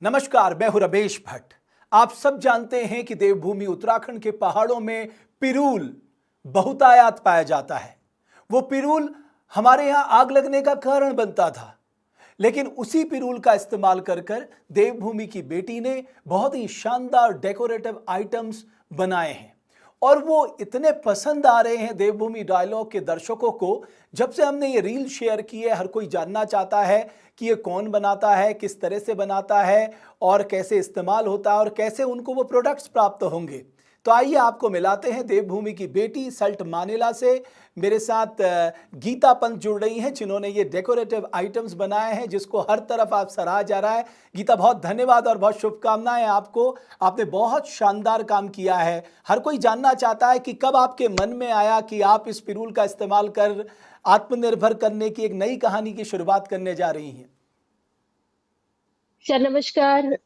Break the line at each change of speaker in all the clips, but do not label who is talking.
नमस्कार, मैं हूं रमेश भट्ट। आप सब जानते हैं कि देवभूमि उत्तराखंड के पहाड़ों में पिरूल बहुतायत पाया जाता है। वो पिरूल हमारे यहाँ आग लगने का कारण बनता था, लेकिन उसी पिरूल का इस्तेमाल कर कर देवभूमि की बेटी ने बहुत ही शानदार डेकोरेटिव आइटम्स बनाए हैं और वो इतने पसंद आ रहे हैं देवभूमि डायलॉग के दर्शकों को। जब से हमने ये रील शेयर की है, हर कोई जानना चाहता है कि ये कौन बनाता है, किस तरह से बनाता है और कैसे इस्तेमाल होता है और कैसे उनको वो प्रोडक्ट्स प्राप्त होंगे। तो आइए आपको मिलाते हैं देवभूमि की बेटी सल्ट मानेला से। मेरे साथ गीता पंत जुड़ रही हैं, जिन्होंने ये डेकोरेटिव आइटम्स बनाए हैं जिसको हर तरफ आप सराहा जा रहा है। गीता, बहुत धन्यवाद और बहुत शुभकामनाएं आपको। आपने बहुत शानदार काम किया है। हर कोई जानना चाहता है कि कब आपके मन में आया कि आप इस पिरूल का इस्तेमाल कर आत्मनिर्भर करने की एक नई कहानी की शुरुआत करने जा रही हैं।
सर नमस्कार।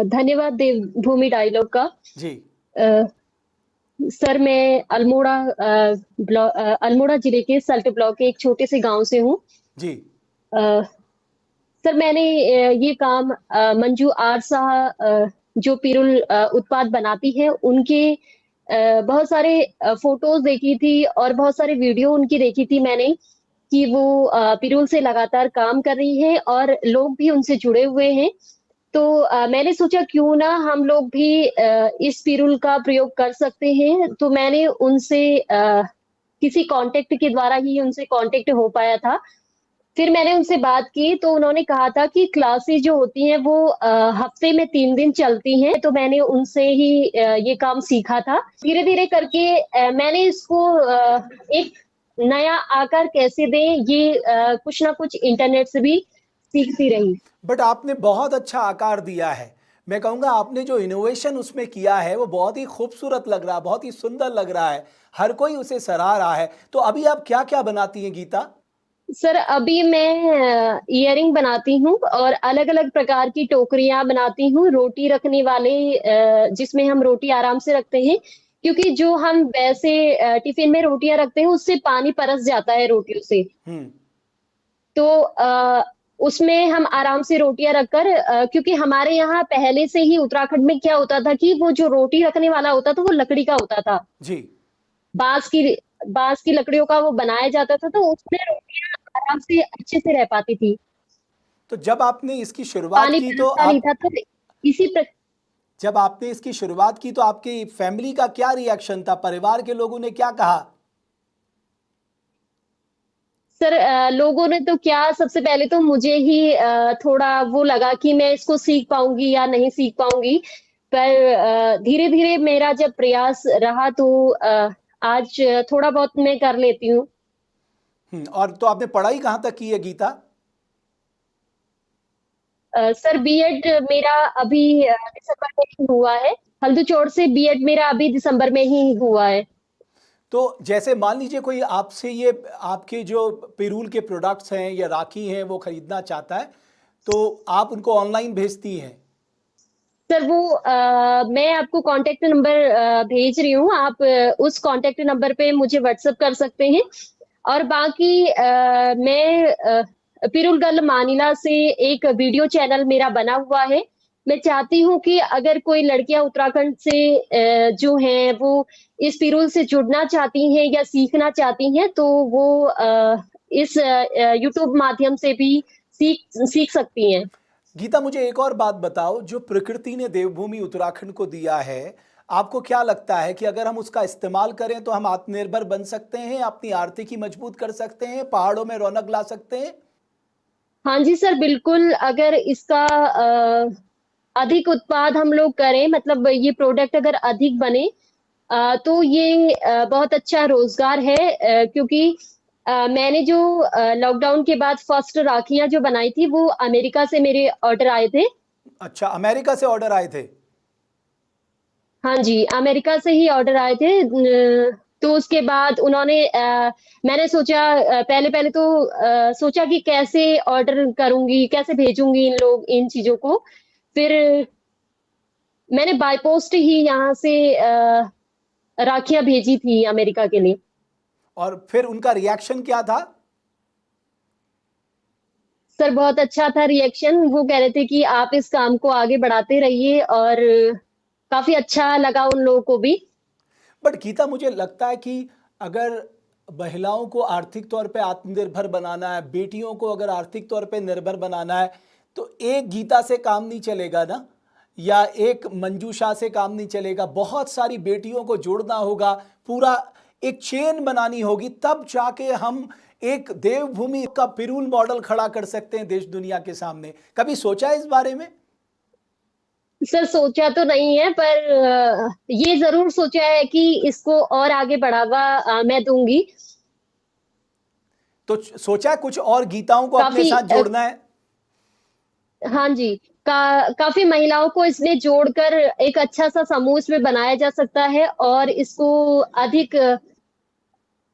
धन्यवाद देवभूमि डायलॉग का।
जी
अ, सर मैं अल्मोड़ा जिले के सल्ट ब्लॉक के एक छोटे से गांव से हूँ।
जी
अ, सर मैंने ये काम मंजू आर शाह जो पिरुल उत्पाद बनाती है उनके बहुत सारे फोटोज देखी थी और बहुत सारे वीडियो उनकी देखी थी मैंने कि वो पिरुल से लगातार काम कर रही है और लोग भी उनसे जुड़े हुए हैं। तो मैंने सोचा क्यों ना हम लोग भी इस पिरुल का प्रयोग कर सकते हैं। तो मैंने उनसे किसी कांटेक्ट के द्वारा ही उनसे कांटेक्ट हो पाया था। फिर मैंने उनसे बात की तो उन्होंने कहा था कि क्लासेस जो होती हैं वो हफ्ते में 3 दिन चलती हैं। तो मैंने उनसे ही ये काम सीखा था। धीरे धीरे करके मैंने इसको एक नया आकार कैसे दें ये कुछ ना कुछ इंटरनेट से भी सीखती रही।
बट आपने बहुत अच्छा आकार दिया है। मैं कहूँगा आपने जो इनोवेशन उसमें किया है वो बहुत ही खूबसूरत लग रहा है, बहुत ही सुंदर लग रहा है। हर कोई उसे सराह रहा है। तो अभी आप क्या क्या बनाती हैं गीता?
सर अभी मैं इयरिंग बनाती हूँ और अलग-अलग प्रकार की टोकरियाँ बनाती हूँ, रोटी रखने वाले जिसमें हम रोटी आराम से रखते हैं। क्योंकि जो हम वैसे टिफ़िन में रोटियाँ रखते हैं उससे पानी परस जाता है रोटियों से।
हम्म।
तो उसमें हम आराम से रोटियाँ रखकर क्योंकि हमारे यहाँ पहले से ही उत्तराखंड में क्या होता था कि वो जो रोटी रखने वाला होता था वो लकड़ी का होता था।
जी।
बाँस की बाँस की लकड़ियों का वो बनाया जाता था तो उसमें रोटियाँ आराम से अच्छे से रह पाती थी।
तो जब आपने इसकी शुरुआत
पानी
की तो
तरसता नहीं
आप
था तो इसी प्र
जब आपने इसकी शुरुआत की तो आपकी फैमिली का क्या रिएक्शन था? परिवार के लोगों ने क्या कहा?
सर लोगों ने तो क्या सबसे पहले तो मुझे ही थोड़ा वो लगा कि मैं इसको सीख पाऊँगी या नहीं सीख पाऊँगी। पर धीरे-धीरे मेरा जब प्रयास रहा तो आज थोड़ा बहुत मैं कर लेती हूँ।
और तो आपने पढ़ाई कहाँ तक की है गीता?
सर बीएड मेरा अभी दिसंबर में ही हुआ है। हल्दूचौड़ से बीएड मेरा अभी दिसंबर में ही हुआ है।
तो जैसे मान लीजिए कोई आपसे ये आपके जो पिरूल के प्रोडक्ट्स हैं या राखी हैं वो खरीदना चाहता है, तो आप उनको ऑनलाइन भेजती हैं?
सर वो मैं आपको कॉन्टैक्ट नंबर भेज रही हूँ। आप उस कॉन्टैक्ट नंबर पे मुझे व्हाट्सएप कर सकते हैं। और बाकी मैं पिरुल गर्ल मानिला से एक वीडियो चैनल मेरा बना हुआ है। मैं चाहती हूँ कि अगर कोई लड़कियाँ उत्तराखंड से जो हैं वो इस पिरुल से जुड़ना चाहती हैं या सीखना चाहती हैं तो वो इस यूट्यूब माध्यम से भी सीख सीख सकती हैं।
गीता, मुझे एक और बात बताओ, जो प्रकृति ने देवभूमि उत्तराखंड को दिया है, आपको क्या लगता है कि अगर हम उसका इस्तेमाल करें तो हम आत्मनिर्भर बन सकते हैं, अपनी आर्थिकी मजबूत कर सकते हैं, पहाड़ों में रौनक ला सकते हैं?
हाँ जी सर, बिल्कुल अगर इसका अधिक उत्पाद हम लोग करें मतलब ये प्रोडक्ट अगर अधिक बने तो ये बहुत अच्छा रोज़गार है क्योंकि मैंने जो लॉकडाउन के बाद फर्स्ट राखियाँ जो बनाई थी वो अमेरिका से मेरे ऑर्डर आए थे।
अच्छा, अमेरिका से ऑर्डर आए थे?
हाँ जी, अमेरिका से ही ऑर्डर आए थे। तो उसके बाद उन्होंने मैंने सोचा पहले-पहले तो सोचा कि कैसे ऑर्डर करूँगी, कैसे भेजूँगी इन चीज़ों को। फिर मैंने बाय पोस्ट ही यहाँ से राखियाँ भेजी थी अमेरिका के लिए।
और फिर उनका रिएक्शन क्या था?
सर बहुत अच्छा था रिएक्शन। वो कह रहे थे कि आप इस काम को आगे बढ़ाते रहिए, और काफी अच्छा लगा उन लोगों को भी।
बट गीता, मुझे लगता है कि अगर महिलाओं को आर्थिक तौर पे आत्मनिर्भर बनाना है, बेटियों को अगर आर्थिक तौर पे निर्भर बनाना है, तो एक गीता से काम नहीं चलेगा ना, या एक मंजूषा से काम नहीं चलेगा। बहुत सारी बेटियों को जोड़ना होगा, पूरा एक चेन बनानी होगी, तब जाके हम एक देवभूमि का पिरूल मॉडल खड़ा कर सकते हैं देश दुनिया के सामने। कभी सोचा है इस बारे में?
सर सोचा तो नहीं है, पर ये जरूर सोचा है कि इसको और आगे बढ़ावा मैं दूंगी।
तो सोचा है कुछ और गीताओं को अपने
काफी
साथ जोड़ना है?
हाँ जी, काफी महिलाओं को इसमें जोड़कर एक अच्छा सा समूह इसमें बनाया जा सकता है, और इसको अधिक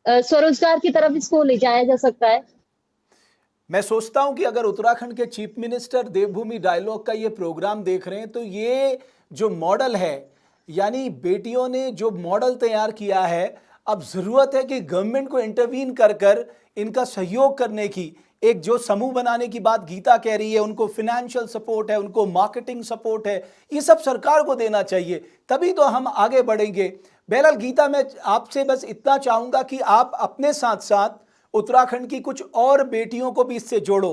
स्वरोजगार की तरफ इसको ले जाया जा सकता है।
मैं सोचता हूं कि अगर उत्तराखंड के चीफ मिनिस्टर देवभूमि डायलॉग का ये प्रोग्राम देख रहे हैं, तो ये जो मॉडल है, यानी बेटियों ने जो मॉडल तैयार किया है, अब ज़रूरत है कि गवर्नमेंट को इंटरवीन कर कर इनका सहयोग करने की, एक जो समूह बनाने की बात गीता कह रही है, उनको फिनेंशियल सपोर्ट है, उनको मार्केटिंग सपोर्ट है, ये सब सरकार को देना चाहिए, तभी तो हम आगे बढ़ेंगे। बहरहाल गीता, मैं आपसे बस इतना चाहूँगा कि आप अपने साथ साथ उत्तराखंड की कुछ और बेटियों को भी इससे जोड़ो।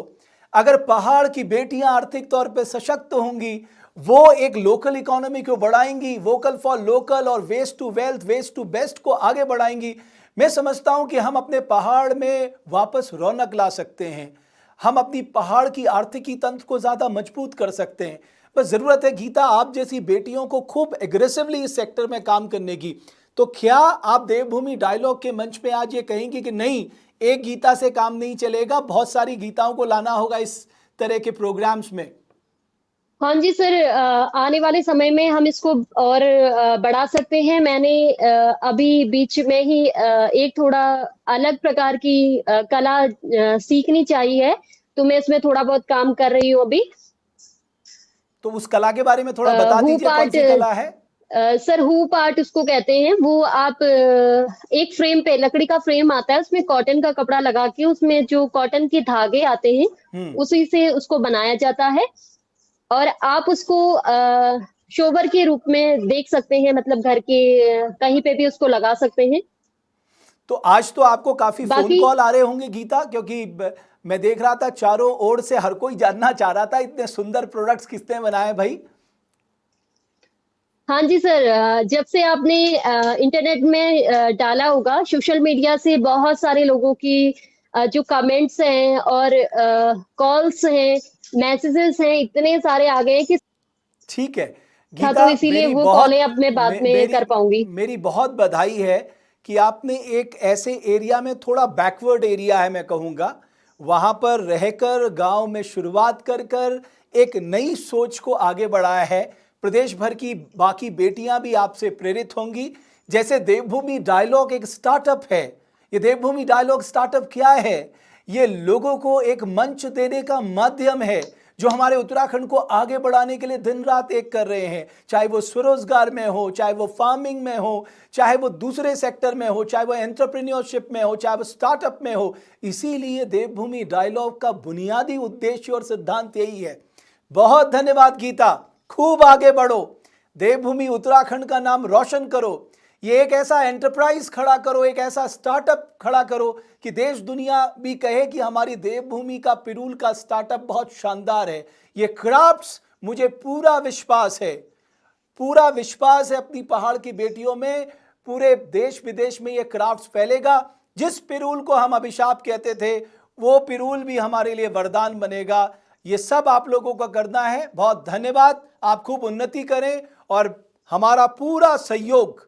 अगर पहाड़ की बेटियां आर्थिक तौर पे सशक्त होंगी, वो एक लोकल इकोनॉमी को बढ़ाएंगी, वोकल फॉर लोकल और waste to wealth, waste to best को आगे बढ़ाएंगी। मैं समझता हूं कि हम अपने पहाड़ में वापस रौनक ला सकते हैं, हम अपनी पहाड़ की आर्थिकी तंत्र को ज़्यादा मजबूत कर सकते हैं। बस ज़रूरत है गीता, आप जैसी बेटियों को खूब एग्रेसिवली इस सेक्टर में काम करने की। तो क्या आप देवभूमि डायलॉग के मंच पे आज ये कहेंगे कि नहीं, एक गीता से काम नहीं चलेगा, बहुत सारी गीताओं को लाना होगा इस तरह के प्रोग्राम्स में?
हाँ जी सर, आने वाले समय में हम इसको और बढ़ा सकते हैं। मैंने अभी बीच में ही एक थोड़ा अलग प्रकार की कला सीखनी चाहिए, तो मैं इसमें थोड़ा बहुत काम कर रही हूँ अभी।
तो उस कला के बारे में थोड़ा बता
हूप
दीजिए, कौन
आर्ट,
सी कला है?
सर हूप आर्ट उसको कहते हैं। वो आप एक फ्रेम पे, लकड़ी का फ्रेम आता है, उसमें कॉटन का कपड़ा लगा के, उसमें जो कॉटन के धागे आते हैं उसी से उसको बनाया जाता है, और आप उसको शोवर के रूप में देख सकते हैं, मतलब घर के कहीं पे भी उसको लगा सकते हैं।
तो आज तो आपको काफी फोन
बाकी
कॉल आ रहे होंगे गीता, क्योंकि मैं देख रहा था चारों ओर से हर कोई जानना चाह रहा था इतने सुंदर प्रोडक्ट्स किसने बनाए भाई।
हाँ जी सर, जब से आपने इंटरनेट में डाला होगा, सोशल मीडिया से बहुत सारे लोगों की जो कमेंट्स हैं और कॉल्स हैं, मैसेजेस हैं, इतने सारे आ गए कि
ठीक है
था,
गीता,
तो इसीलिए वो कॉलें अब मैं बाद में कर पाऊंगी।
मेरी बहुत बधाई है कि आपने एक ऐसे एरिया में, थोड़ा बैकवर्ड एरिया है मैं कहूँगा, वहाँ पर रहकर गांव में शुरुआत कर कर एक नई सोच को आगे बढ़ाया है। प्रदेश भर की बाकी बेटियां भी आपसे प्रेरित होंगी। जैसे देवभूमि डायलॉग एक स्टार्टअप है, ये देवभूमि डायलॉग स्टार्टअप क्या है? ये लोगों को एक मंच देने का माध्यम है, जो हमारे उत्तराखंड को आगे बढ़ाने के लिए दिन रात एक कर रहे हैं, चाहे वो स्वरोजगार में हो, चाहे वो फार्मिंग में हो, चाहे वो दूसरे सेक्टर में हो, चाहे वो एंटरप्रेन्योरशिप में हो, चाहे वो स्टार्टअप में हो। इसीलिए देवभूमि डायलॉग का बुनियादी उद्देश्य और सिद्धांत यही है। बहुत धन्यवाद गीता, खूब आगे बढ़ो, देवभूमि उत्तराखंड का नाम रोशन करो, ये एक ऐसा एंटरप्राइज खड़ा करो, एक ऐसा स्टार्टअप खड़ा करो कि देश दुनिया भी कहे कि हमारी देवभूमि का पिरूल का स्टार्टअप बहुत शानदार है। ये क्राफ्ट्स, मुझे पूरा विश्वास है, पूरा विश्वास है अपनी पहाड़ की बेटियों में, पूरे देश विदेश में ये क्राफ्ट्स फैलेगा। जिस पिरूल को हम अभिशाप कहते थे, वो पिरूल भी हमारे लिए वरदान बनेगा। ये सब आप लोगों का करना है। बहुत धन्यवाद, आप खूब उन्नति करें, और हमारा पूरा सहयोग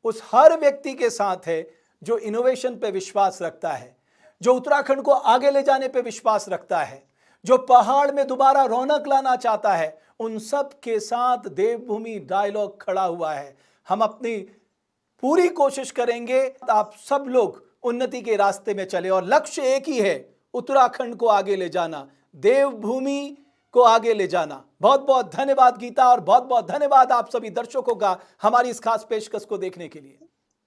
उस हर व्यक्ति के साथ है जो इनोवेशन पे विश्वास रखता है, जो उत्तराखंड को आगे ले जाने पे विश्वास रखता है, जो पहाड़ में दोबारा रौनक लाना चाहता है। उन सब के साथ देवभूमि डायलॉग खड़ा हुआ है। हम अपनी पूरी कोशिश करेंगे आप सब लोग उन्नति के रास्ते में चले, और लक्ष्य एक ही है, उत्तराखंड को आगे ले जाना, देवभूमि को आगे ले जाना। बहुत बहुत धन्यवाद गीता, और बहुत बहुत धन्यवाद आप सभी दर्शकों का हमारी इस खास पेशकश को देखने के लिए।